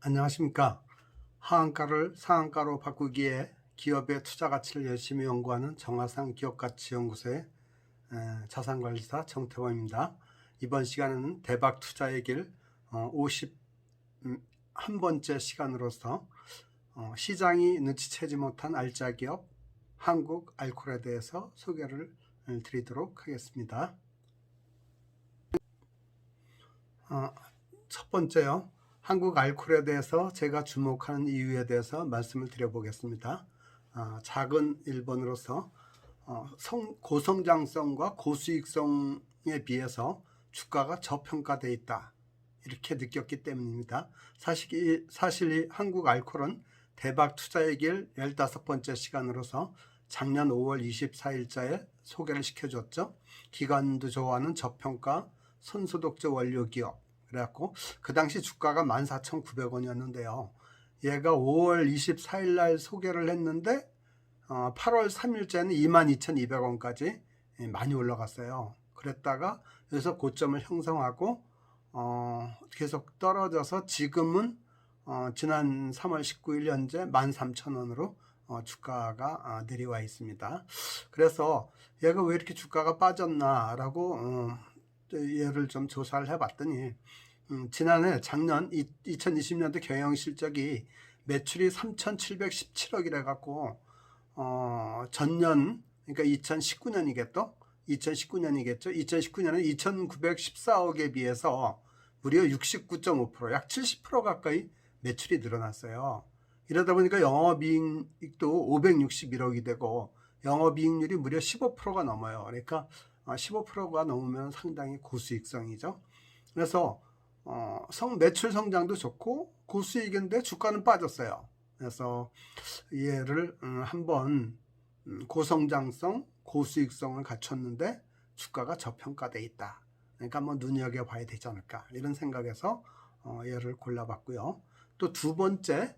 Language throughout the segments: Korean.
안녕하십니까. 하한가를 상한가로 바꾸기에 기업의 투자 가치를 열심히 연구하는 정하상 기업가치연구소의 자산관리사 정태범입니다. 이번 시간은 대박 투자의 길 51번째 시간으로서 시장이 눈치채지 못한 알짜 기업 한국 알콜에 대해서 소개를 드리도록 하겠습니다. 첫 번째요. 한국 알콜에 대해서 제가 주목하는 이유에 대해서 말씀을 드려보겠습니다. 작은 1번으로서 고성장성과 고수익성에 비해서 주가가 저평가되어 있다, 이렇게 느꼈기 때문입니다. 사실 이 한국 알콜은 대박 투자의 길 15번째 시간으로서 작년 5월 24일자에 소개를 시켜줬죠. 기관도 좋아하는 저평가 손소독제 원료 기업. 그래갖고 그 당시 주가가 14,900원이었는데요. 얘가 5월 24일 날 소개를 했는데 8월 3일째는 22,200원까지 많이 올라갔어요. 그랬다가 여기서 고점을 형성하고 계속 떨어져서 지금은 지난 3월 19일 현재 13,000원으로 주가가 내려와 있습니다. 그래서 얘가 왜 이렇게 주가가 빠졌나 라고 얘를 좀 조사를 해봤더니 작년 2020년도 경영실적이 매출이 3,717억이라 갖고 전년, 그러니까 2019년이겠죠? 2019년은 2,914억에 비해서 무려 69.5%, 약 70% 가까이 매출이 늘어났어요. 이러다 보니까 영업이익도 561억이 되고 영업이익률이 무려 15%가 넘어요. 그러니까 15%가 넘으면 상당히 고수익성이죠. 그래서 매출 성장도 좋고 고수익인데 주가는 빠졌어요. 그래서 얘를 한번 고성장성, 고수익성을 갖췄는데 주가가 저평가되어 있다. 그러니까 한번 눈여겨봐야 되지 않을까, 이런 생각에서 얘를 골라봤고요. 또 두 번째,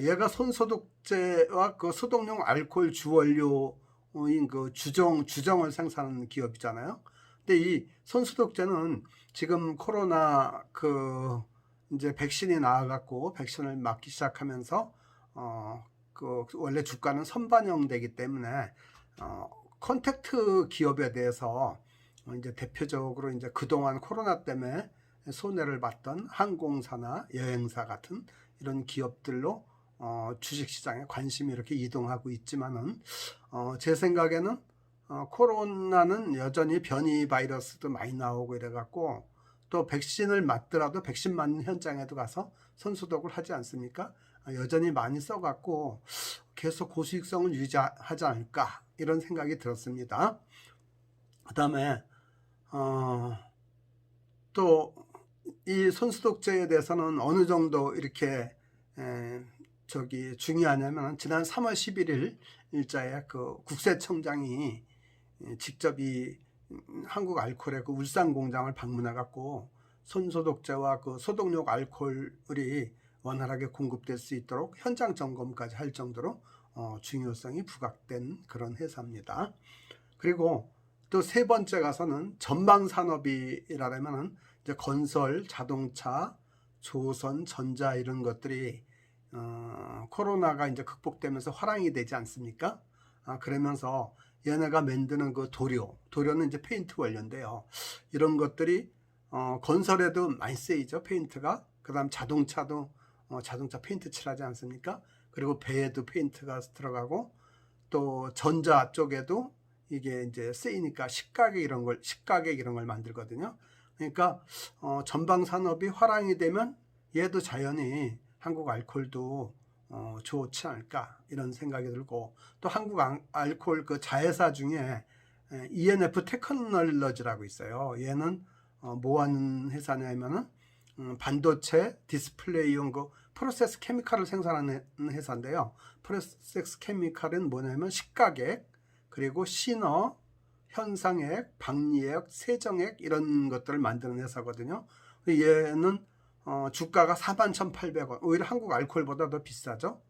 얘가 손소독제와 그 소독용 알코올 주원료인 그 주정을 생산하는 기업이잖아요. 근데 이 손소독제는 지금 코로나 이제 백신이 나와갖고 백신을 맞기 시작하면서 원래 주가는 선반영되기 때문에 컨택트 기업에 대해서 이제 대표적으로 이제 그동안 코로나 때문에 손해를 봤던 항공사나 여행사 같은 이런 기업들로 주식시장에 관심이 이렇게 이동하고 있지만은 제 생각에는 코로나는 여전히 변이 바이러스도 많이 나오고 이래갖고 또 백신을 맞더라도 백신 맞는 현장에도 가서 손소독을 하지 않습니까? 여전히 많이 써갖고 계속 고수익성을 유지하지 않을까, 이런 생각이 들었습니다. 그 다음에 또 이 손소독제에 대해서는 어느 정도 이렇게 중요하냐면, 지난 3월 11일 일자에 그 국세청장이 직접 이 한국 알콜의 그 울산 공장을 방문해 갖고 손소독제와 그 소독용 알코올이 원활하게 공급될 수 있도록 현장 점검까지 할 정도로 중요성이 부각된 그런 회사입니다. 그리고 또 세 번째 가서는 전방산업이라면은 이제 건설, 자동차, 조선, 전자 이런 것들이 코로나가 이제 극복되면서 화랑이 되지 않습니까? 그러면서 얘네가 만드는 그 도료는 이제 페인트 원료인데요. 이런 것들이 건설에도 많이 쓰이죠, 페인트가. 그 다음 자동차도 자동차 페인트 칠하지 않습니까? 그리고 배에도 페인트가 들어가고, 또 전자 쪽에도 이게 이제 쓰이니까 식가격 이런 걸 만들거든요. 그러니까 전방 산업이 화랑이 되면 얘도 자연히 한국 알콜도 좋지 않을까, 이런 생각이 들고, 또 한국 알콜 그 자회사 중에 ENF 테크놀로지라고 있어요. 얘는 뭐 하는 회사냐면은 반도체 디스플레이용 그 프로세스 케미칼을 생산하는 회사인데요. 프로세스 케미칼은 뭐냐면 식가액, 그리고 신어, 현상액, 박리액, 세정액 이런 것들을 만드는 회사거든요. 얘는 주가가 41,800원, 오히려 한국 알코올보다 더 비싸죠.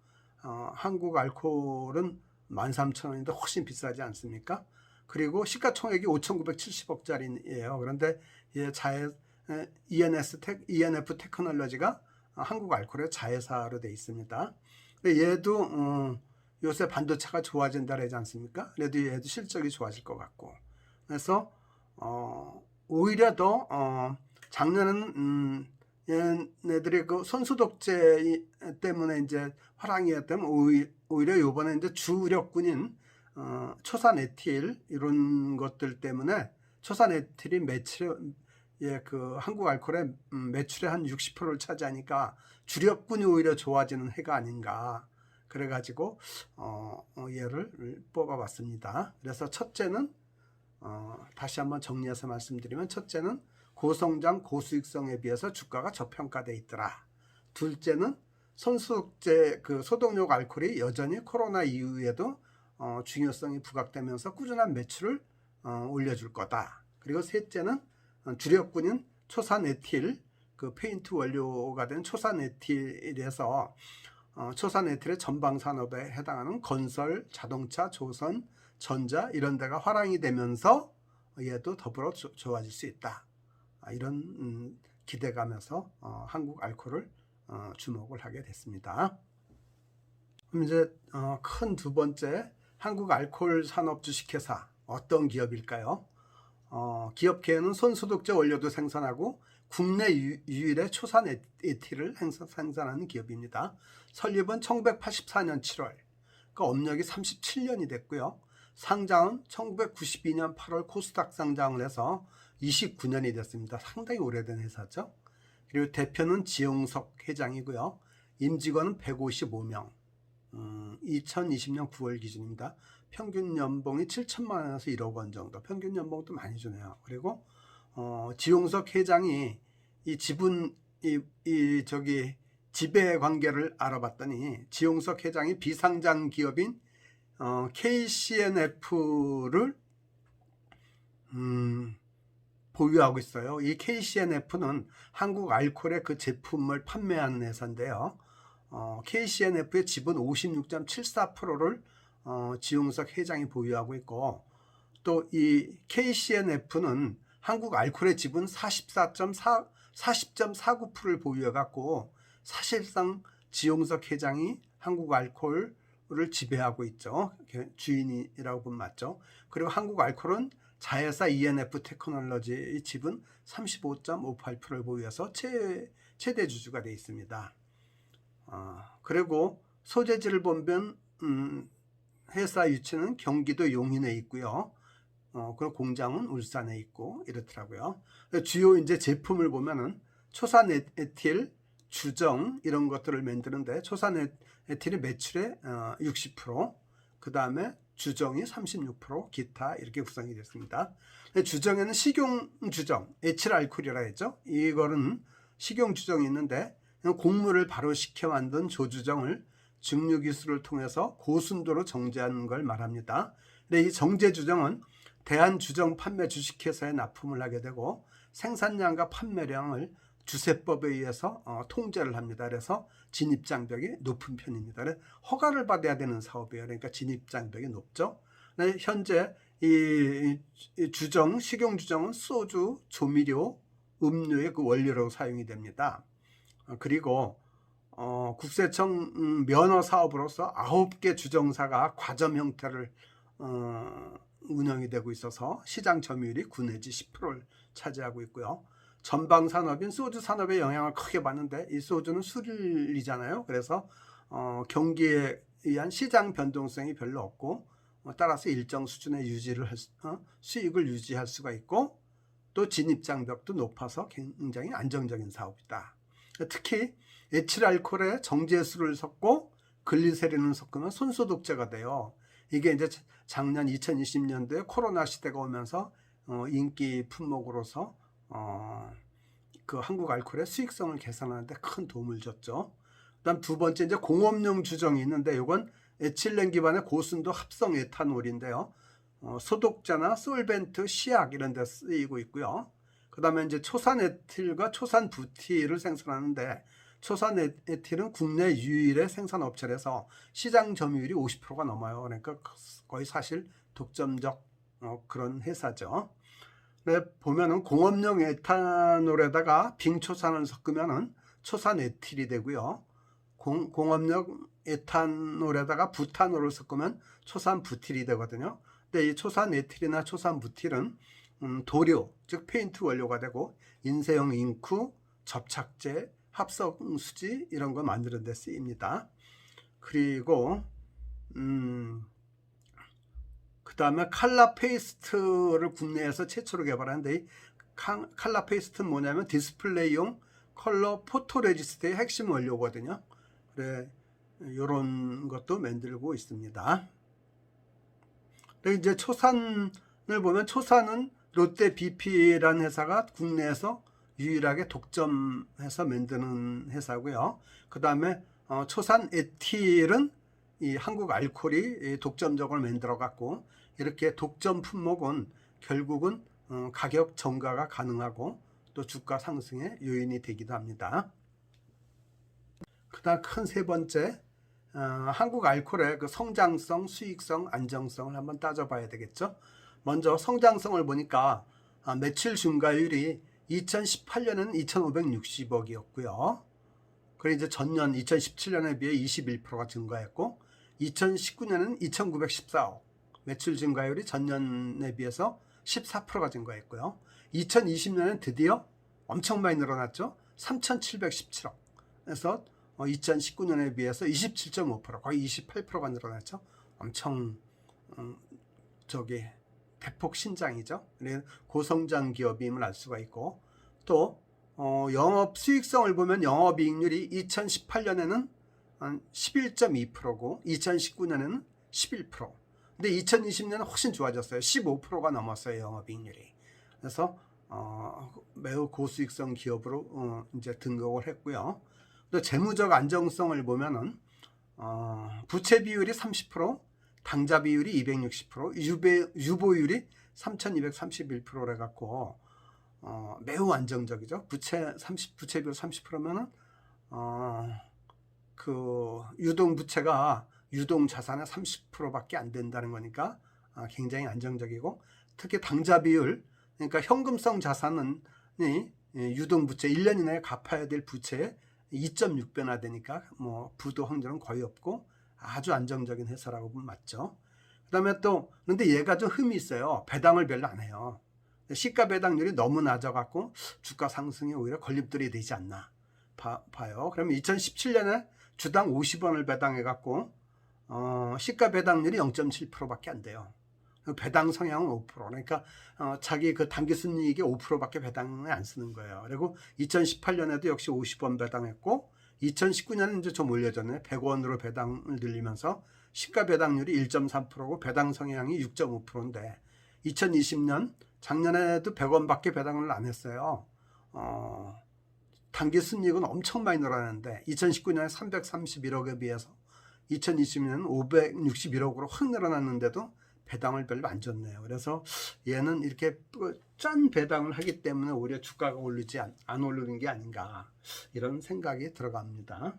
한국 알코올은 13,000원인데 훨씬 비싸지 않습니까? 그리고 시가총액이 5,970억짜리예요. 그런데 ENF 테크놀로지가 한국 알코올의 자회사로 되어 있습니다. 얘도 요새 반도체가 좋아진다 그러지 않습니까? 그래도 얘도 실적이 좋아질 것 같고, 그래서 오히려 더 작년은 얘네들이 그 손소독제 때문에 이제 화랑이었다면 오히려 요번에 이제 주력군인 초산에틸 이런 것들 때문에 초산에틸이 그 한국 알코올의 매출의 한 60%를 차지하니까 주력군이 오히려 좋아지는 해가 아닌가. 그래가지고 얘를 뽑아봤습니다. 그래서 첫째는 다시 한번 정리해서 말씀드리면, 첫째는 고성장 고수익성에 비해서 주가가 저평가되어 있더라. 둘째는 손소독제 그 소독용 알코올이 여전히 코로나 이후에도 중요성이 부각되면서 꾸준한 매출을 올려줄 거다. 그리고 셋째는 주력군인 초산에틸, 그 페인트 원료가 된 초산에틸에서 초산에틸의 전방 산업에 해당하는 건설, 자동차, 조선, 전자 이런 데가 화랑이 되면서 얘도 더불어 좋아질 수 있다. 이런 기대감에서 한국 알코올을 주목을 하게 됐습니다. 그럼 이제 큰 두 번째, 한국 알코올 산업 주식회사 어떤 기업일까요? 기업계에는 손소독제 원료도 생산하고 국내 유일의 초산 에틸을 생산하는 기업입니다. 설립은 1984년 7월, 그 업력이 37년이 됐고요. 상장은 1992년 8월 코스닥 상장을 해서 29년이 됐습니다. 상당히 오래된 회사죠. 그리고 대표는 지용석 회장이고요. 임직원은 155명. 2020년 9월 기준입니다. 평균 연봉이 7천만 원에서 1억 원 정도. 평균 연봉도 많이 주네요. 그리고 지용석 회장이 이 지분 지배 관계를 알아봤더니, 지용석 회장이 비상장 기업인 KCNF를 보유하고 있어요. 이 KCNF는 한국 알코올의 그 제품을 판매하는 회사인데요. KCNF의 지분 56.74%를 지용석 회장이 보유하고 있고, 또 이 KCNF는 한국 알코올의 지분 40.49%를 보유해 갖고 사실상 지용석 회장이 한국 알코올을 지배하고 있죠. 주인이라고 보면 맞죠. 그리고 한국 알코올은 자회사 ENF 테크놀로지의 지분 35.58%를 보유해서 최대 주주가 되어 있습니다. 그리고 소재지를 보면 회사 위치는 경기도 용인에 있고요. 그리고 공장은 울산에 있고 이렇더라고요. 주요 이제 제품을 보면은 초산에틸, 주정 이런 것들을 만드는데, 초산에틸이 매출의 60%, 그 다음에 주정이 36%, 기타 이렇게 구성이 됐습니다. 주정에는 식용주정, 에틸알코올이라 했죠. 이거는 식용주정이 있는데, 곡물을 발효시켜 만든 조주정을 증류기술을 통해서 고순도로 정제하는 걸 말합니다. 근데 이 정제주정은 대한주정 판매 주식회사에 납품을 하게 되고, 생산량과 판매량을 주세법에 의해서 통제를 합니다. 그래서 진입장벽이 높은 편입니다. 허가를 받아야 되는 사업이에요. 그러니까 진입장벽이 높죠. 현재 이 주정, 식용주정은 소주, 조미료, 음료의 그 원료로 사용이 됩니다. 그리고 국세청 면허 사업으로서 9개 주정사가 과점 형태를 운영이 되고 있어서 시장 점유율이 9 내지 10%를 차지하고 있고요. 전방 산업인 소주 산업에 영향을 크게 받는데, 이 소주는 술이잖아요. 그래서 경기에 의한 시장 변동성이 별로 없고, 따라서 일정 수준의 수익을 유지할 수가 있고, 또 진입장벽도 높아서 굉장히 안정적인 사업이다. 특히 에틸알코올에 정제수를 섞고 글리세린을 섞으면 손소독제가 돼요. 이게 이제 작년 2020년도에 코로나 시대가 오면서 인기 품목으로서 그 한국 알코올의 수익성을 개선하는 데 큰 도움을 줬죠. 그다음 두 번째, 이제 공업용 주정이 있는데, 이건 에틸렌 기반의 고순도 합성 에탄올인데요. 소독제나 솔벤트, 시약 이런 데 쓰이고 있고요. 그 다음에 이제 초산에틸과 초산부티를 생산하는데, 초산에틸은 국내 유일의 생산업체라서 시장 점유율이 50%가 넘어요. 그러니까 거의 사실 독점적 그런 회사죠. 보면은 공업용 에탄올에다가 빙초산을 섞으면은 초산 에틸이 되고요. 공업용 에탄올에다가 부탄올을 섞으면 초산 부틸이 되거든요. 근데 이 초산 에틸이나 초산 부틸은 도료, 즉 페인트 원료가 되고 인쇄용 잉크, 접착제, 합성수지 이런 거 만드는 데 쓰입니다. 그리고 그 다음에 칼라 페이스트를 국내에서 최초로 개발하는데, 이 칼라 페이스트는 뭐냐면 디스플레이용 컬러 포토레지스트의 핵심 원료거든요. 그래, 이런 것도 만들고 있습니다. 그리고 이제 초산을 보면, 초산은 롯데 BP라는 회사가 국내에서 유일하게 독점해서 만드는 회사고요. 그 다음에 초산 에틸은 이 한국 알코올이 독점적으로 만들어 갖고, 이렇게 독점 품목은 결국은 가격 정가가 가능하고 또 주가 상승의 요인이 되기도 합니다. 그다음 큰 세 번째, 한국 알코올의 그 성장성, 수익성, 안정성을 한번 따져봐야 되겠죠. 먼저 성장성을 보니까 매출 증가율이 2018년에는 2,560억이었고요. 그리고 이제 전년 2017년에 비해 21%가 증가했고, 2019년은 2,914억, 매출 증가율이 전년에 비해서 14%가 증가했고요. 2020년엔 드디어 엄청 많이 늘어났죠. 3,717억. 그래서 2019년에 비해서 27.5%, 거의 28%가 늘어났죠. 엄청 대폭 신장이죠. 고성장 기업임을 알 수가 있고, 또 영업 수익성을 보면 영업이익률이 2018년에는 11.2%고 2019년에는 11%. 근데 2020년은 훨씬 좋아졌어요. 15%가 넘었어요, 영업이익률이. 그래서 매우 고수익성 기업으로 이제 등록을 했고요. 또 재무적 안정성을 보면은 부채 비율이 30%, 당좌 비율이 260%, 유보율이 3,231%래 갖고 매우 안정적이죠. 부채 비율 30%면은 그 유동 부채가 유동 자산의 30%밖에 안 된다는 거니까 굉장히 안정적이고, 특히 당좌 비율, 그러니까 현금성 자산은 유동 부채 1년 이내에 갚아야 될 부채의 2.6배나 되니까 뭐 부도 확률은 거의 없고 아주 안정적인 회사라고 보면 맞죠. 그다음에 또 근데 얘가 좀 흠이 있어요. 배당을 별로 안 해요. 시가 배당률이 너무 낮아갖고 주가 상승에 오히려 걸림돌이 되지 않나 봐요. 그러면 2017년에 주당 50원을 배당해갖고 시가 배당률이 0.7%밖에 안 돼요. 배당 성향은 5%. 그러니까 자기 그 당기순이익의 5%밖에 배당을 안 쓰는 거예요. 그리고 2018년에도 역시 50원 배당했고, 2019년은 이제 좀 올려졌네. 100원으로 배당을 늘리면서 시가 배당률이 1.3%고 배당 성향이 6.5%인데, 2020년 작년에도 100원밖에 배당을 안 했어요. 당기순이익은 엄청 많이 늘어났는데 2019년에 331억에 비해서 2020년은 561억으로 확 늘어났는데도 배당을 별로 안 줬네요. 그래서 얘는 이렇게 짠 배당을 하기 때문에 오히려 주가가 오르지 안 오르는 게 아닌가, 이런 생각이 들어갑니다.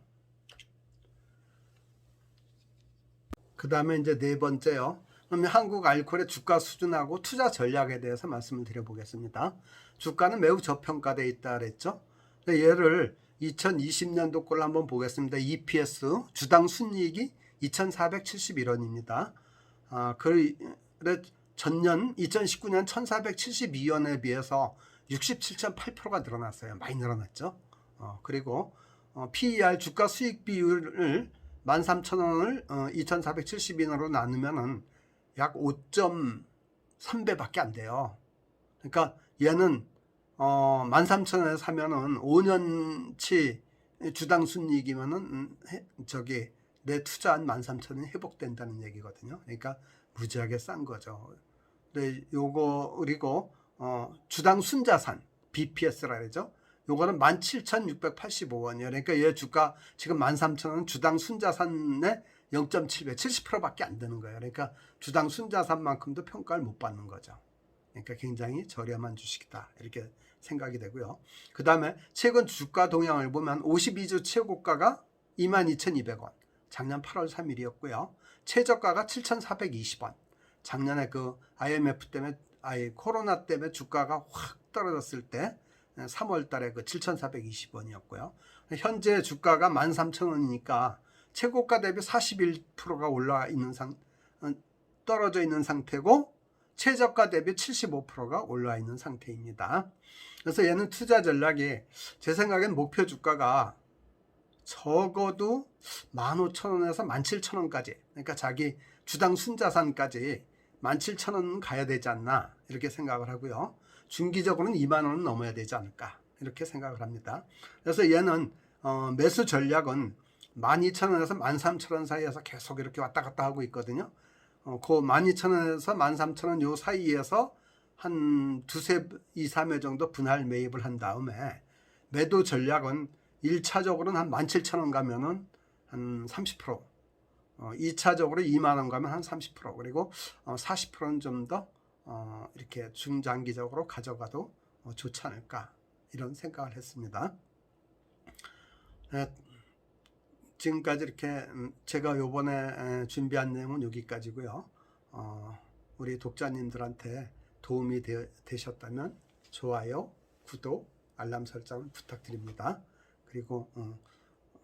그 다음에 이제 네 번째요. 그러면 한국 알코올의 주가 수준하고 투자 전략에 대해서 말씀을 드려보겠습니다. 주가는 매우 저평가되어 있다 그랬죠. 얘를 2020년도 걸로 한번 보겠습니다. EPS 주당 순이익이 2,471원입니다. 그래 전년 2019년 1,472원에 비해서 67.8%가 늘어났어요. 많이 늘어났죠. 그리고 PER 주가 수익 비율을 13,000원을 2,472원으로 나누면은 약 5.3배밖에 안 돼요. 그러니까 얘는 13,000원에 사면은 5년치 주당 순이익이면은 내 투자한 13,000원이 회복된다는 얘기거든요. 그러니까 무지하게 싼 거죠. 근데 요거 그리고 주당 순자산 BPS라 그러죠. 요거는 17,685원이에요. 그러니까 얘 주가 지금 13,000원 주당 순자산의 0.7배, 70%밖에 안 되는 거예요. 그러니까 주당 순자산만큼도 평가를 못 받는 거죠. 그러니까 굉장히 저렴한 주식이다, 이렇게 생각이 되고요. 그 다음에 최근 주가 동향을 보면 52주 최고가가 22,200원, 작년 8월 3일이었고요. 최저가가 7,420원. 작년에 그 IMF 때문에, 코로나 때문에 주가가 확 떨어졌을 때 3월 달에 그 7,420원이었고요. 현재 주가가 13,000원이니까 최고가 대비 41%가 올라 있는 떨어져 있는 상태고 최저가 대비 75%가 올라 있는 상태입니다. 그래서 얘는 투자 전략이 제 생각엔 목표 주가가 적어도 15,000원에서 17,000원까지, 그러니까 자기 주당 순자산까지 17,000원 가야 되지 않나 이렇게 생각을 하고요. 중기적으로는 2만 원은 넘어야 되지 않을까 이렇게 생각을 합니다. 그래서 얘는 매수 전략은 12,000원에서 13,000원 사이에서 계속 이렇게 왔다 갔다 하고 있거든요. 그 12,000원에서 13,000원 요 사이에서 한 두세 2, 3회 정도 분할 매입을 한 다음에 매도 전략은 1차적으로는 한 17,000원 가면은 한 30%, 2차적으로 2만 원 가면 한 30%, 그리고 40%는 좀 더 이렇게 중장기적으로 가져가도 좋지 않을까 이런 생각을 했습니다. 지금까지 이렇게 제가 요번에 준비한 내용은 여기까지고요. 우리 독자님들한테 도움이 되셨다면 좋아요, 구독, 알람 설정을 부탁드립니다. 그리고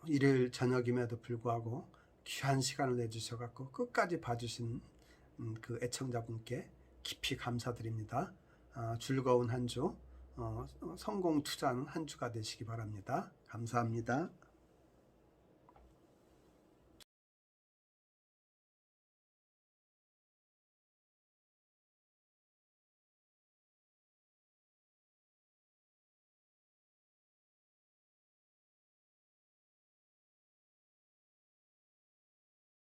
일요일 저녁임에도 불구하고 귀한 시간을 내주셔서 끝까지 봐주신 그 애청자분께 깊이 감사드립니다. 즐거운 한 주, 성공 투자하는 한 주가 되시기 바랍니다. 감사합니다.